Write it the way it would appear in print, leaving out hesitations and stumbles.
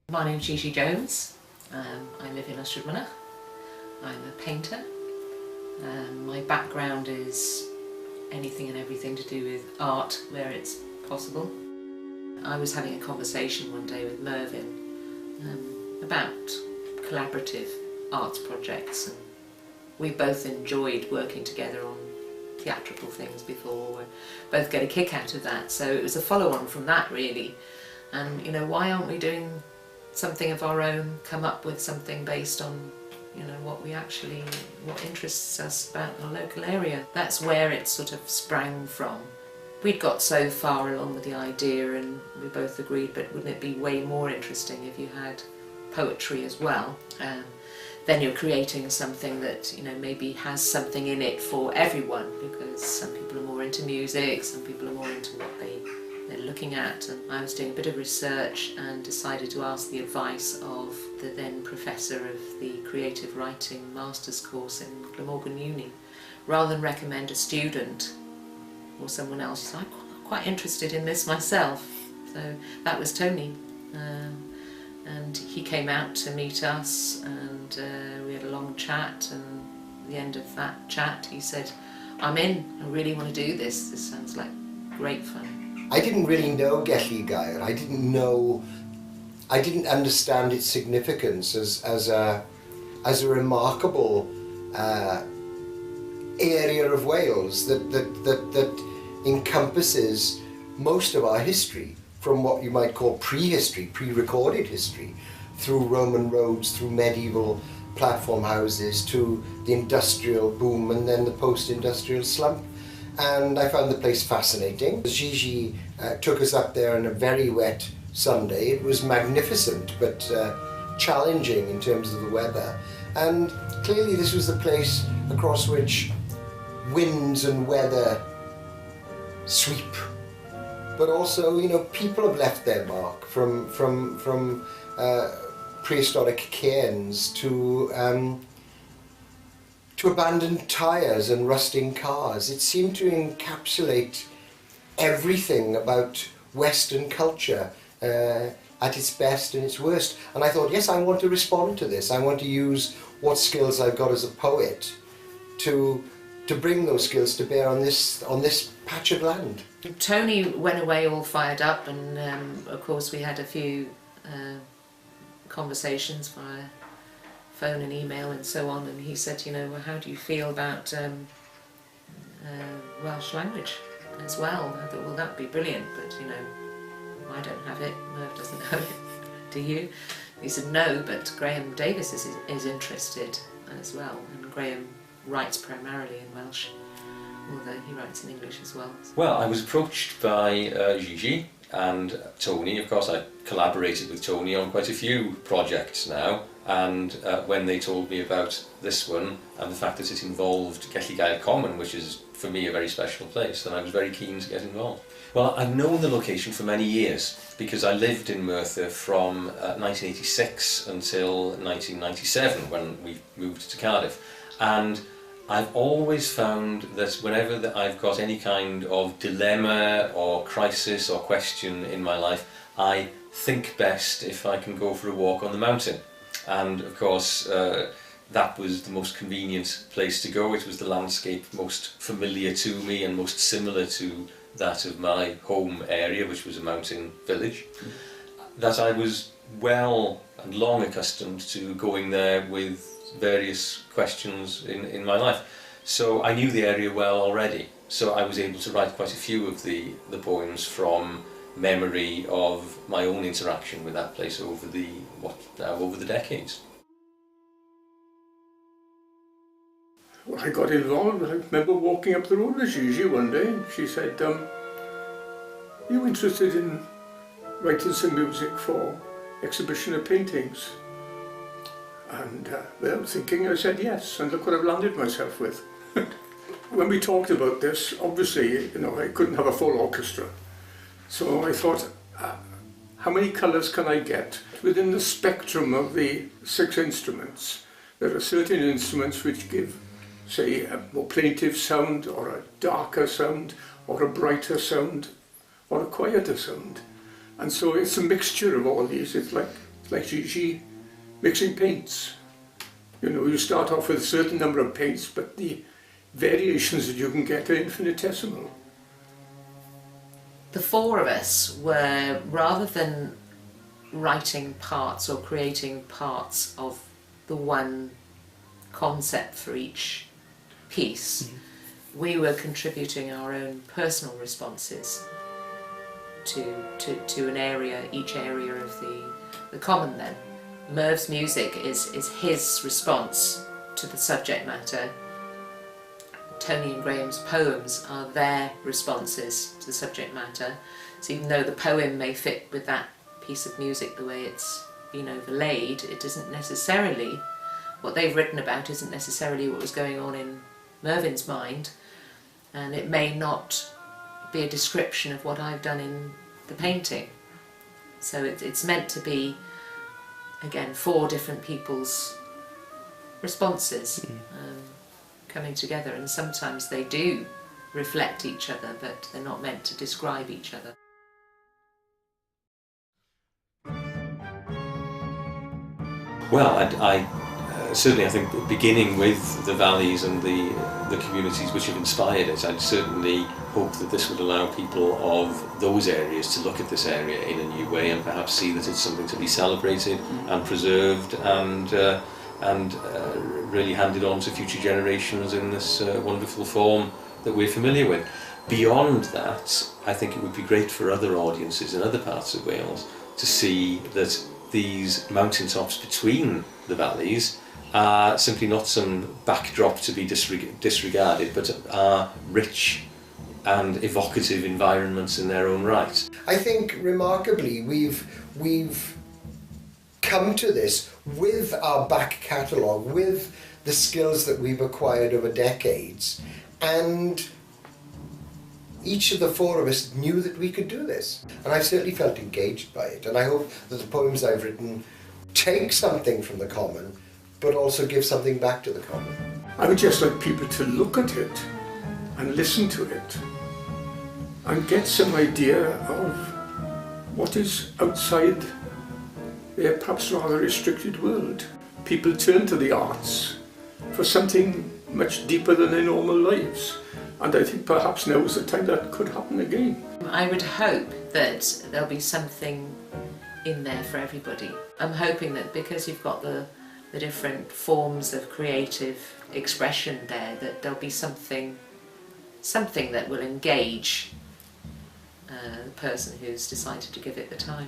My name's Gigi Jones. I live in Ystrad. I'm a painter. My background is anything and everything to do with art where it's possible. I was having a conversation one day with Mervyn about collaborative arts projects, and we both enjoyed working together on theatrical things before. We both get a kick out of that, so it was a follow-on from that really. And you know, why aren't we doing something of our own, come up with something based on, you know, what interests us about our local area. That's where it sort of sprang from. We'd got so far along with the idea and we both agreed, but wouldn't it be way more interesting if you had poetry as well? Then you're creating something that, you know, maybe has something in it for everyone, because some people are more into music, some people are more into what they're looking at. And I was doing a bit of research and decided to ask the advice of the then professor of the creative writing master's course in Glamorgan Uni. Rather than recommend a student or someone else, so I'm quite interested in this myself. So that was Tony. And he came out to meet us, and we had a long chat, and at the end of that chat he said, I'm in, I really want to do this, this sounds like great fun. I didn't really know Gelli Gair. I didn't understand its significance as a remarkable area of Wales that encompasses most of our history, from what you might call prehistory, pre-recorded history, through Roman roads, through medieval platform houses, to the industrial boom and then the post-industrial slump. And I found the place fascinating. Gigi took us up there on a very wet Sunday. It was magnificent, but challenging in terms of the weather. And clearly this was the place across which winds and weather sweep. But also, you know, people have left their mark, from prehistoric cairns to abandoned tyres and rusting cars. It seemed to encapsulate everything about Western culture at its best and its worst. And I thought, yes, I want to respond to this. I want to use what skills I've got as a poet to bring those skills to bear on this patch of land. Tony went away all fired up, and of course we had a few conversations via phone and email and so on, and he said, you know, well, how do you feel about Welsh language as well? I thought, well, that would be brilliant, but you know, I don't have it, Merv doesn't have it, do you? He said no, but Grahame Davies is interested as well, and Grahame writes primarily in Welsh, although he writes in English as well. Well, I was approached by Gigi and Tony. Of course, I collaborated with Tony on quite a few projects now, and when they told me about this one and the fact that it involved Gelli Gair Common, which is for me a very special place, then I was very keen to get involved. Well, I've known the location for many years because I lived in Merthyr from 1986 until 1997 when we moved to Cardiff, and I've always found that whenever I've got any kind of dilemma or crisis or question in my life, I think best if I can go for a walk on the mountain. And of course, that was the most convenient place to go. It was the landscape most familiar to me and most similar to that of my home area, which was a mountain village, that I was well and long accustomed to going there with various questions in my life. So I knew the area well already, so I was able to write quite a few of the poems from memory of my own interaction with that place over the decades. Well, I got involved. I remember walking up the road with Gigi one day, and she said, you interested in writing some music for exhibition of paintings? And well, thinking, I said yes, and look what I've landed myself with. When we talked about this, obviously, you know, I couldn't have a full orchestra. So I thought, how many colours can I get? Within the spectrum of the 6 instruments, there are certain instruments which give, say, a more plaintive sound, or a darker sound, or a brighter sound, or a quieter sound. And so it's a mixture of all these. It's like like Gigi mixing paints. You know, you start off with a certain number of paints, but the variations that you can get are infinitesimal. The four of us were, rather than writing parts or creating parts of the one concept for each piece, we were contributing our own personal responses to an area, each area of the common then. Merv's music is his response to the subject matter. Tony and Grahame's poems are their responses to the subject matter. So even though the poem may fit with that piece of music the way it's been overlaid, it isn't necessarily, what they've written about isn't necessarily what was going on in Mervyn's mind, and it may not be a description of what I've done in the painting. So it's meant to be, again, four different people's responses coming together, and sometimes they do reflect each other, but they're not meant to describe each other. Well, I certainly, I think, beginning with the valleys and the communities which have inspired it, I'd certainly hope that this would allow people of those areas to look at this area in a new way and perhaps see that it's something to be celebrated and preserved and really handed on to future generations in this wonderful form that we're familiar with. Beyond that, I think it would be great for other audiences in other parts of Wales to see that these mountaintops between the valleys are simply not some backdrop to be disregarded, but are rich and evocative environments in their own right. I think remarkably we've come to this with our back catalogue, with the skills that we've acquired over decades, and each of the four of us knew that we could do this. And I certainly felt engaged by it, and I hope that the poems I've written take something from the common, but also give something back to the common. I would just like people to look at it and listen to it and get some idea of what is outside their perhaps rather restricted world. People turn to the arts for something much deeper than their normal lives, and I think perhaps now is the time that could happen again. I would hope that there'll be something in there for everybody. I'm hoping that because you've got the different forms of creative expression there, that there'll be something that will engage the person who's decided to give it the time.